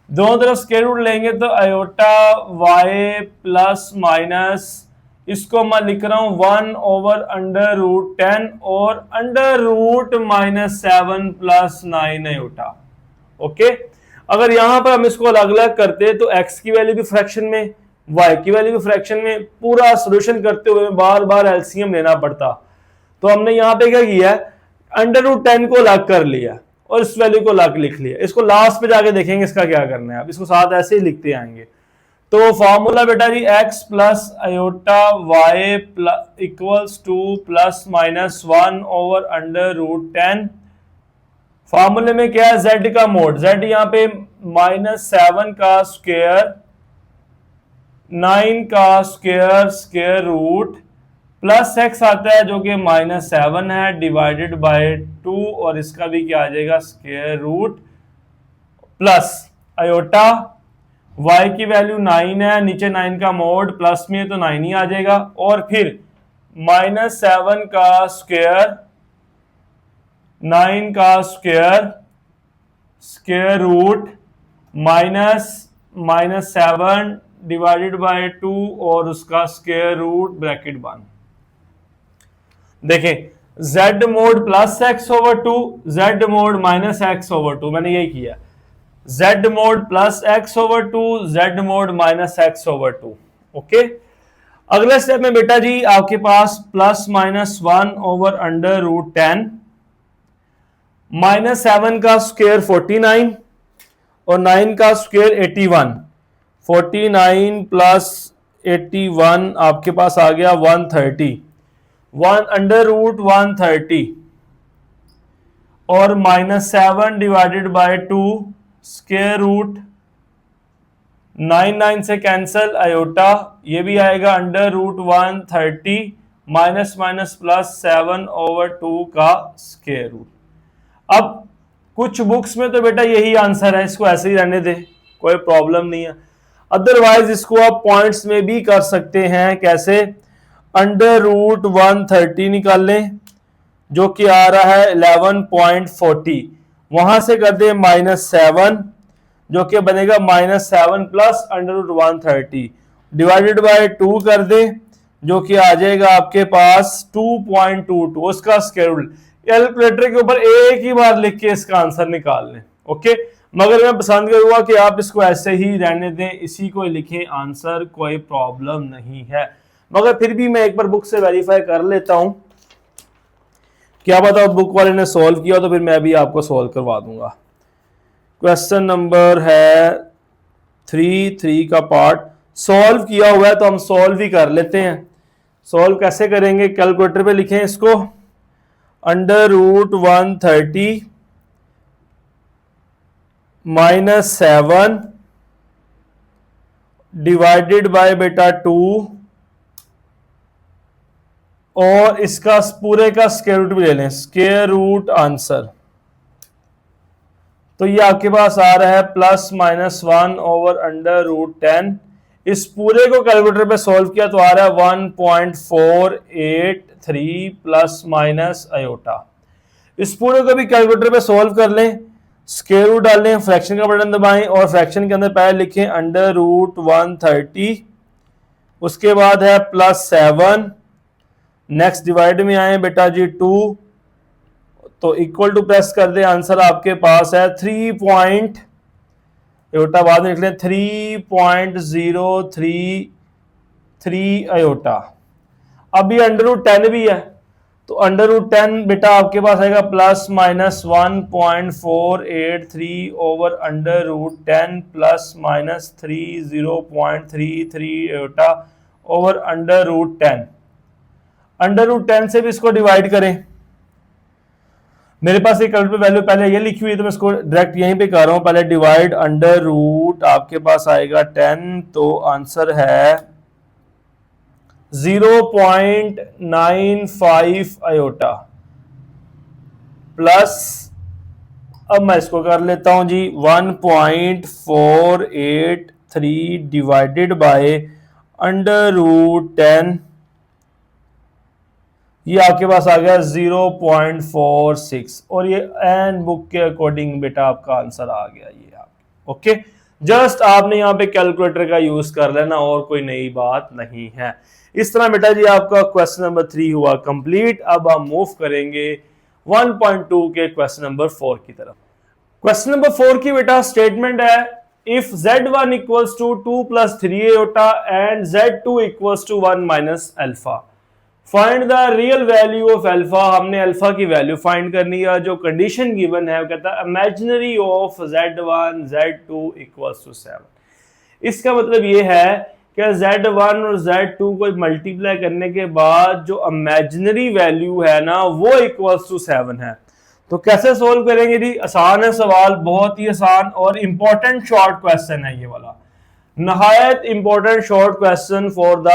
Speaker 1: दोनों तरफ स्क्वायर रूट लेंगे तो अयोटा y प्लस माइनस, इसको मैं लिख रहा हूं 1 ओवर अंडर रूट 10 और अंडर रूट -7 + 9 अयोटा। ओके, अगर यहां पर हम इसको अलग अलग करते तो x की वैल्यू भी फ्रैक्शन में, y की वैल्यू भी फ्रैक्शन में, पूरा सॉल्यूशन करते हुए बार बार एलसीएम लेना पड़ता। तो हमने यहां पे क्या किया, अंडर रूट 10 को अलग कर लिया और इस वैल्यू को अलग लिख लिया। इसको लास्ट पे जाके देखेंगे इसका क्या करना है, अब इसको साथ ऐसे ही लिखते आएंगे। तो फॉर्मूला बेटा जी x plus iota y equals to ±1 over under root 10। फॉर्मूले में क्या है, z का मोड, z यहाँ पे -7 का स्क्वायर 9 का square square root plus x आता है जो कि -7 है डिवाइडेड बाय 2 और इसका भी क्या आ जाएगा square root plus iota y की वैल्यू 9 है, नीचे 9 का मोड प्लस में तो 9 ही आ जाएगा और फिर -7 का स्क्वायर 9 का स्क्वायर रूट -7 डिवाइडेड बाय 2 और उसका स्क्वायर रूट ब्रैकेट 1। देखें z mode plus x over 2, z mode minus x over 2, मैंने यही किया। z mode plus x over 2, z mode minus x over 2। Okay, अगले स्टेप में बेटा जी आपके पास +-1 ओवर अंडर रूट 10, -7 का स्क्वायर 49 और 9 का स्क्वायर 81। 49 प्लस 81 आपके पास आ गया 130, 1 अंडर रूट 130 और -7 डिवाइडेड बाय 2 स्क्वायर रूट 9 से कैंसल, आयोटा ये भी आएगा under root 130 minus minus +7 over 2 का स्क्वायर रूट। अब कुछ बुक्स में तो बेटा यही आंसर है, इसको ऐसे ही रहने दे, कोई प्रॉब्लम नहीं है। अदरवाइज इसको आप पॉइंट्स में भी कर सकते हैं। कैसे? अंडर रूट 130 निकाल लें जो कि आ रहा है 11.40, वहां से कर दे -7 जो कि बनेगा -7 plus under root 130 divided by 2 कर दे जो कि आ जाएगा आपके पास 2.22, उसका स्क्वायर रूट। कैलकुलेटर के ऊपर एक ही बार लिख के इसका आंसर निकाल लें। ओके, मगर मैं पसंद करूंगा कि आप इसको ऐसे ही रहने दें, इसी को लिखें आंसर, कोई प्रॉब्लम नहीं है। मगर फिर भी मैं एक बार बुक से वेरीफाई कर लेता हूं, क्या पता बुक वाले ने सॉल्व किया तो फिर मैं भी आपको सॉल्व करवा दूंगा। क्वेश्चन नंबर है 3 का पार्ट सॉल्व किया हुआ है तो हम सॉल्व ही कर लेते हैं। सॉल्व कैसे करेंगे? कैलकुलेटर पे लिखें इसको, अंडर रूट 130 -7 डिवाइडेड बाय बेटा 2 और इसका पूरे का स्क्वायर रूट भी ले लें, स्क्वायर रूट आंसर। तो ये आपके पास आ रहा है +-1 ओवर अंडर रूट 10। इस पूरे को कैलकुलेटर पे सॉल्व किया तो आ रहा है 1.483 प्लस माइनस आयोटा। इस पूरे को भी कैलकुलेटर पे सॉल्व कर लें, स्क्वायर रूट डालें, फ्रैक्शन का बटन दबाएं और फ्रैक्शन के अंदर पहले लिखें अंडर रूट 130, उसके बाद है +7, नेक्स्ट डिवाइड में आए बेटा जी 2 तो इक्वल टू प्रेस कर दे, आंसर आपके पास है 3 आयोटा बाद में लिख लें 3.033 आयोटा। अभी अंडर रूट 10 भी है तो अंडर रूट 10 बेटा आपके पास आएगा +-1.483 over under root 10 +-30.33 iota over under root 10। Under root 10 से भी इसको डिवाइड करें। मेरे पास एक कैलकुलेटर वैल्यू पहले ये लिखी हुई है तो मैं इसको डायरेक्ट यहीं पे कर रहा हूं। पहले डिवाइड अंडर रूट आपके पास आएगा 10 तो आंसर है 0.95 आयोटा प्लस, अब मैं इसको कर लेता हूं जी 1.483 डिवाइडेड बाय अंडर रूट 10, ये आपके पास आ गया 0.46 और ये एन बुक के अकॉर्डिंग बेटा आपका आंसर आ गया ये आप। ओके, जस्ट आपने यहाँ पे कैलकुलेटर का यूज कर लेना और कोई नई बात नहीं है। इस तरह बेटा जी आपका क्वेश्चन नंबर 3 हुआ कंप्लीट। अब हम मूव करेंगे 1.2 के क्वेश्चन नंबर 4 की तरफ। क्वेश्चन नंबर 4 की बेटा स्टेटमेंट है, if z1 equals to 2 + 3 iota and z2 equals to 1 - alpha, find the real value of alpha. हमने अल्फा की वैल्यू फाइंड करनी है। जो कंडीशन गिवन है वो कहता है imaginary of z1 z2 equals to 7। इसका मतलब ये है कि z1 और z2 को मल्टीप्लाई करने के बाद जो इमेजिनरी वैल्यू है ना वो इक्वल्स टू 7 है। तो कैसे सोल्व करेंगे जी? आसान है सवाल, बहुत ही आसान और इंपॉर्टेंट शॉर्ट क्वेश्चन है ये वाला, नहायत important short question for the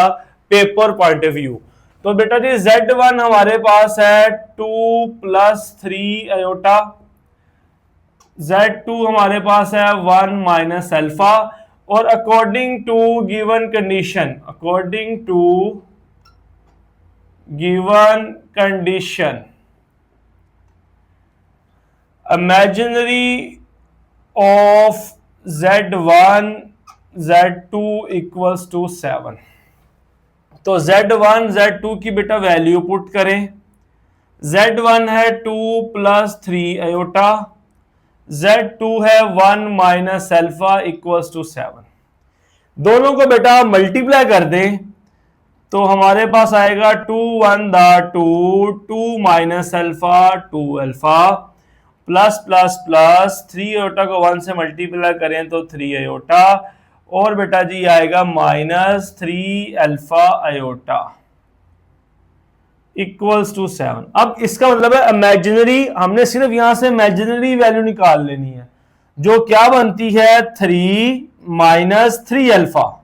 Speaker 1: paper point of view. तो बेटा जी z1 हमारे पास है 2 + 3 आयोटा, z2 हमारे पास है 1 - अल्फा और according to given condition imaginary of Z1 Z2 equals to 7। तो Z1 Z2 की बेटा वैल्यू पुट करें। Z1 है 2 प्लस 3 अयोटा, Z2 है 1 माइनस अल्फा इक्वल्स टू 7। दोनों को बेटा मल्टीप्लाई कर दें तो हमारे पास आएगा 2 1 दा 2, 2 minus alpha 2 alpha plus plus plus 3 iota को 1 से मल्टीप्लाई करें तो 3 अयोटा और बेटा जी आएगा minus 3 alpha iota equals to 7। अब इसका मतलब है इमेजिनरी, हमने सिर्फ यहां से इमेजिनरी वैल्यू निकाल लेनी है जो क्या बनती है 3 माइनस 3 अल्फा।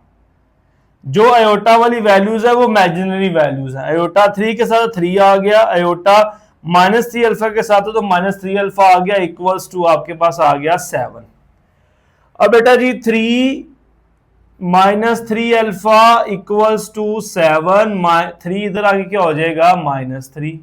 Speaker 1: जो अयोटा वाली वैल्यूज है वो इमेजिनरी वैल्यूज है। अयोटा 3 के साथ 3 आ गया, अयोटा माइनस 3 अल्फा के साथ तो माइनस 3 अल्फा आ गया इक्वल्स टू आपके पास आ गया 7। अब बेटा जी 3 माइनस 3 अल्फा इक्वल्स टू 7, 3 इधर आगे क्या हो जाएगा -3,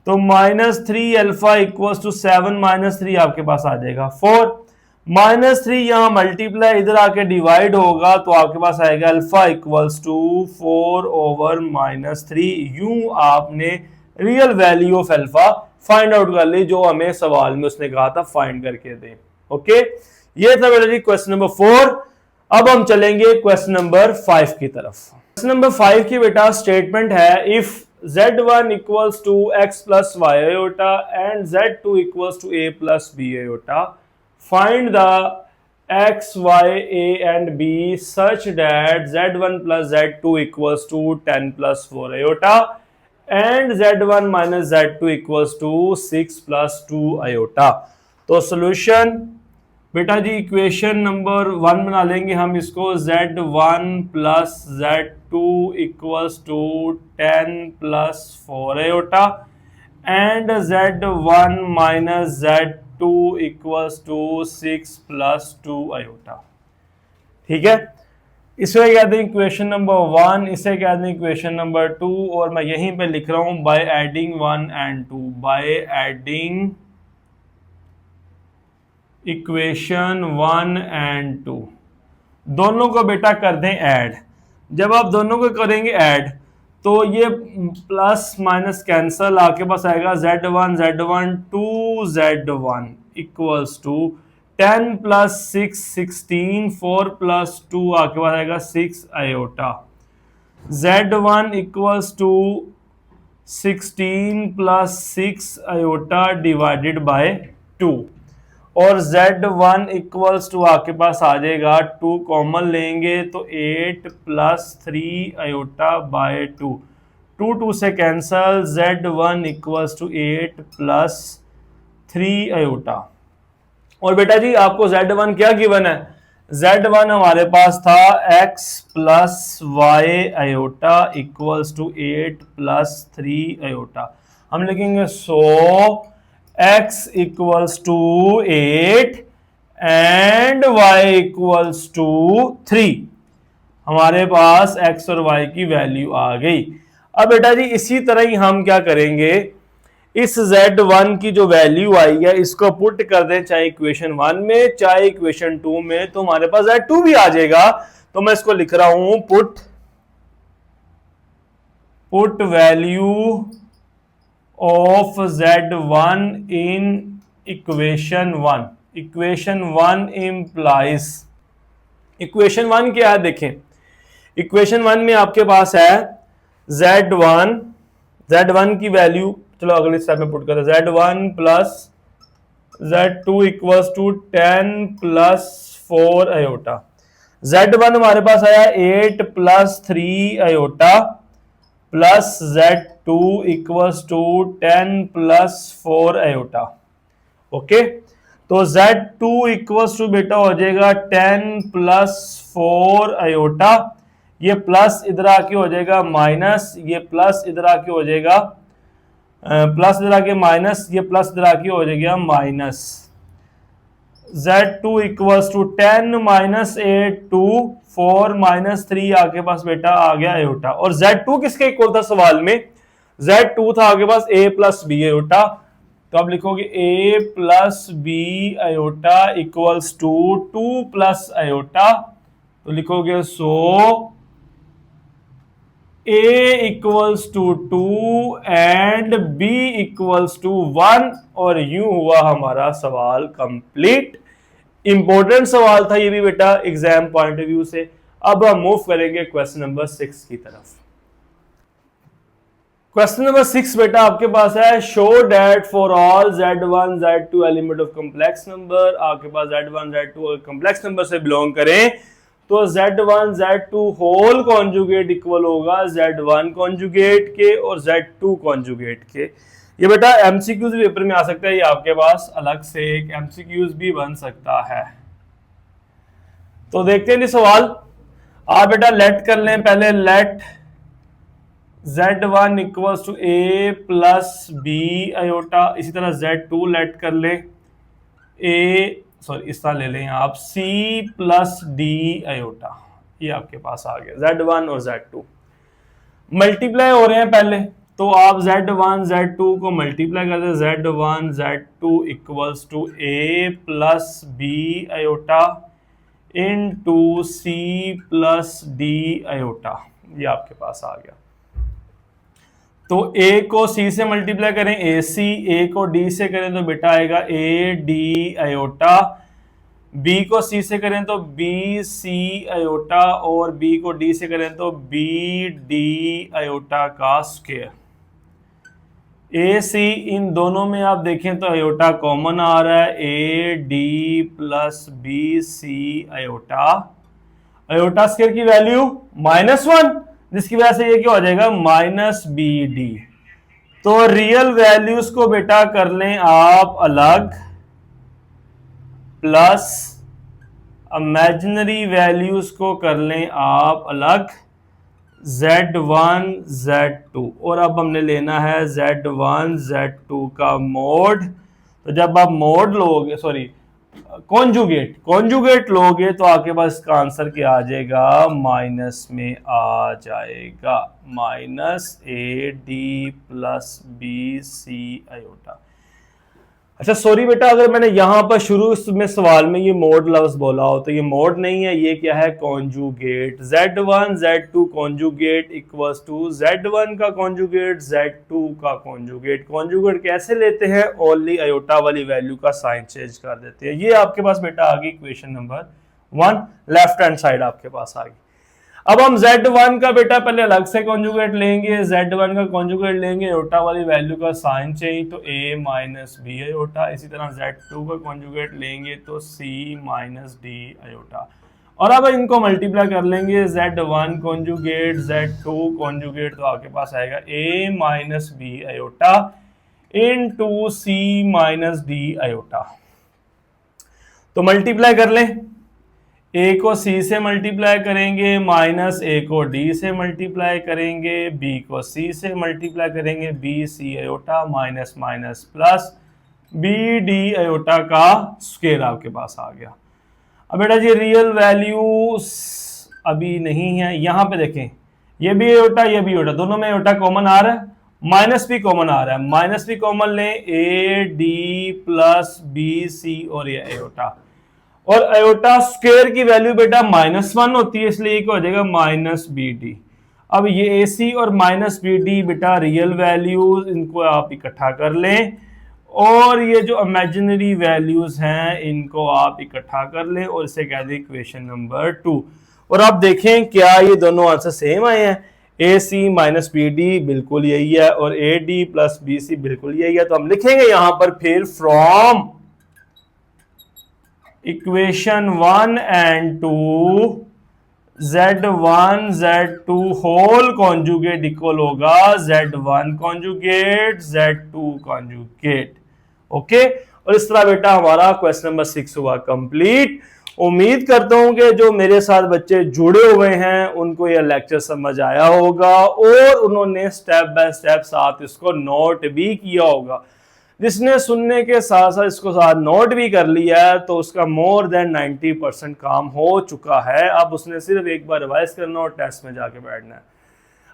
Speaker 1: तो -3 अल्फा इक्वल्स टू 7 -3 आपके पास आ जाएगा 4। -3 यहां मल्टीप्लाई इधर आके डिवाइड होगा तो आपके पास आएगा अल्फा इक्वल्स टू 4 ओवर -3। यूं आपने real value of alpha find out कर ली जो हमें सवाल में उसने कहा था फाइंड करके दे। ओके, ये था बेटा जी क्वेश्चन नंबर 4। अब हम चलेंगे क्वेश्चन नंबर 5 की तरफ। क्वेश्चन नंबर 5 की बेटा स्टेटमेंट है if Z1 equals to x plus y iota and Z2 equals to a plus b iota, find the x, y, a and b such that Z1 plus Z2 equals to 10 plus 4 iota and Z1 minus Z2 equals to 6 plus 2 iota। तो solution बेटा जी equation number 1 बना लेंगे हम इसको, Z1 plus Z2 equals to 10 plus 4 iota and Z1 minus Z2 equals to 6 plus 2 iota. ठीक है, इसे कहते हैं इक्वेशन नंबर 1, इसे कहते हैं इक्वेशन नंबर 2 और मैं यहीं पे लिख रहा हूं by adding 1 and 2, by adding equation 1 and 2 दोनों को बेटा कर दें ऐड। जब आप दोनों को करेंगे ऐड तो ये प्लस माइनस कैंसल, आपके पास आएगा Z1 Z1 2 Z1 equals to 10 plus 6 16, 4 plus 2 आपके पास आएगा 6 iota. Z1 equals to 16 plus 6 iota divided by 2 और Z1 इक्वल्स टू आपके पास आ जाएगा 2 कॉमन लेंगे तो 8 प्लस 3 आयोटा बाय 2, 2 से cancel, Z1 equals to 8 plus 3 iota. और बेटा जी आपको Z1 क्या गिवन है, Z1 हमारे पास था x plus y iota equals to 8 plus 3 iota. हम लिखेंगे x equals to 8 and y equals to 3। हमारे पास x और y की वैल्यू आ गई। अब बेटा जी इसी तरह ही हम क्या करेंगे, इस Z1 की जो वैल्यू आई है इसको पुट कर दें चाहे इक्वेशन 1 में चाहे इक्वेशन 2 में, तो हमारे पास Z2 भी आ जाएगा। तो मैं इसको लिख रहा हूं put value of Z1 in equation 1। Equation 1 implies, equation 1 क्या है देखें, इक्वेशन 1 में आपके पास है Z1 की वैल्यू, चलो अगले स्टेप में पुट करें, Z1 plus Z2 equals to 10 plus 4 iota. Z1 हमारे पास आया 8 plus 3 iota plus Z2 equals to 10 plus 4 iota. Okay, तो Z2 इक्वल्स टू बेटा हो जाएगा 10 प्लस 4 आयोटा, ये प्लस इधर आके हो जाएगा माइनस, ये प्लस इधर आके हो जाएगा प्लस इधर आके माइनस, ये प्लस इधर आके हो जाएगा minus. Z2 equals to 10 minus 8 2 4 minus 3 आपके पास बेटा आ गया आयोटा। और Z2 किसके इक्वल था सवाल में, Z2 था आपके पास a प्लस बी आयोटा। तो आप लिखोगे a plus b iota equals to 2 plus iota, तो लिखोगे so a equals to 2 and b equals to 1, और यूं हुआ हमारा सवाल कंप्लीट। इंपॉर्टेंट सवाल था ये भी बेटा एग्जाम पॉइंट ऑफ व्यू से। अब हम मूव करेंगे क्वेश्चन नंबर 6 की तरफ। क्वेश्चन नंबर 6 बेटा आपके पास है, show that for all z1 z2 element of complex number. आपके पास z1 z2 कॉम्प्लेक्स नंबर से बिलोंग करें तो z1 z2 whole conjugate equal होगा z1 कॉन्जुगेट के और z2 कॉन्जुगेट के। ये बेटा एमसीक्यूज भी पेपर में आ सकता है, ये आपके पास अलग से एक एमसीक्यूज भी बन सकता है। तो देखते हैं सवाल। आप बेटा लेट कर लें पहले, let z1 equals to a plus b iota, इसी तरह z2 लेट कर लें इस तरह ले लें आप c प्लस डी आयोटा। ये आपके पास आ गया z1 और z2 मल्टीप्लाई हो रहे हैं पहले, तो आप z1 z2 को मल्टीप्लाई कर दें, z1 z2 equals to a plus b iota into c plus d iota. ये आपके पास आ गया। तो a को c से मल्टीप्लाई करें ac, a को d से करें तो बेटा आएगा a d आयोटा, b को c से करें तो b c आयोटा, और b को d से करें तो b d आयोटा का स्क्वायर। a c इन दोनों में आप देखें तो आयोटा कॉमन आ रहा है, a d plus b c iota, iota square की वैल्यू -1, जिसकी वजह से ये क्या हो जाएगा -bd। तो रियल वैल्यूज को बेटा कर लें आप अलग, प्लस इमेजिनरी वैल्यूज को कर लें आप अलग, z1 z2, और अब हमने लेना है z1 z2 का मोड। तो जब आप मोड लोगे, कॉन्जुगेट लोगे तो आपके पास इसका आंसर क्या आ जाएगा, माइनस में आ जाएगा, -ad प्लस bc आयोटा। अच्छा सॉरी बेटा, अगर मैंने यहां पर शुरू में सवाल में ये मोड लफ्ज बोला हो तो ये मोड नहीं है, ये क्या है, conjugate. z1 z2 conjugate equals to z1 का कॉन्जुगेट z2 का कॉन्जुगेट। कॉन्जुगेट कैसे लेते हैं, ओनली आयोटा वाली वैल्यू का साइन चेंज कर देते हैं। ये आपके पास बेटा आ गई equation number 1, left hand side आपके पास आ गई। अब हम z1 का बेटा पहले अलग से कॉन्जुगेट लेंगे, z1 का कॉन्जुगेट लेंगे, आयोटा वाली वैल्यू का साइन चेंज तो a माइनस बी आयोटा। इसी तरह z2 का कॉन्जुगेट लेंगे तो c माइनस डी आयोटा। और अब इनको मल्टीप्लाई कर लेंगे, z1 कॉन्जुगेट z2 कॉन्जुगेट, तो आपके पास आएगा a minus B iota into c minus D iota. तो मल्टीप्लाई कर लें, a को c से मल्टीप्लाई करेंगे, माइनस a को d से मल्टीप्लाई करेंगे, b को c से मल्टीप्लाई करेंगे, b c iota minus minus plus b d iota का स्क्वायर आपके पास आ गया। अब बेटा जी रियल वैल्यूज अभी नहीं है, यहां पे देखें ये भी आयोटा ये भी आयोटा, दोनों में आयोटा कॉमन आ रहा है, माइनस भी कॉमन आ रहा है, माइनस भी कॉमन लें, a d plus b c और ये आयोटा, और आयोटा स्क्वायर की वैल्यू बेटा -1 होती है, इसलिए क्या हो जाएगा -bd। अब ये ac और -bd बेटा रियल वैल्यूज, इनको आप इकट्ठा कर लें, और ये जो इमेजिनरी वैल्यूज हैं इनको आप इकट्ठा कर लें, और इसे कह दें इक्वेशन नंबर 2। और आप देखें क्या ये दोनों आंसर सेम आए हैं, ac -bd बिल्कुल यही है, और ad प्लस bc बिल्कुल यही है। तो हम लिखेंगे यहां पर फिर from equation 1 and 2 z1 z2 whole conjugate equal होगा z1 conjugate z2 conjugate. Okay, और इस तरह बेटा हमारा क्वेश्चन नंबर 6 हुआ कंप्लीट। उम्मीद करता हूं कि जो मेरे साथ बच्चे जुड़े हुए हैं उनको यह लेक्चर समझ आया होगा, और उन्होंने स्टेप बाय स्टेप साथ इसको नोट भी किया होगा। जिसने सुनने के साथ साथ इसको साथ नोट भी कर लिया है तो उसका मोर देन 90% काम हो चुका है। अब उसने सिर्फ एक बार रिवाइज करना और टेस्ट में जाके बैठना है।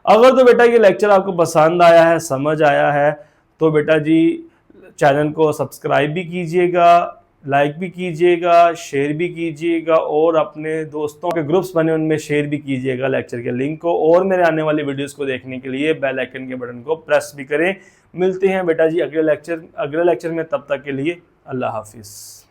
Speaker 1: अगर तो बेटा ये लेक्चर आपको पसंद आया है, समझ आया है, तो बेटा जी चैनल को सब्सक्राइब भी कीजिएगा, लाइक भी कीजिएगा, शेयर भी कीजिएगा और अपने दोस्तों के ग्रुप्स बने उनमें शेयर भी कीजिएगा लेक्चर के लिंक को। और मेरे आने वाली वीडियोस को देखने के लिए बेल आइकन के बटन को प्रेस भी करें। मिलते हैं बेटा जी अगले लेक्चर में, तब तक के लिए अल्लाह हाफिज़।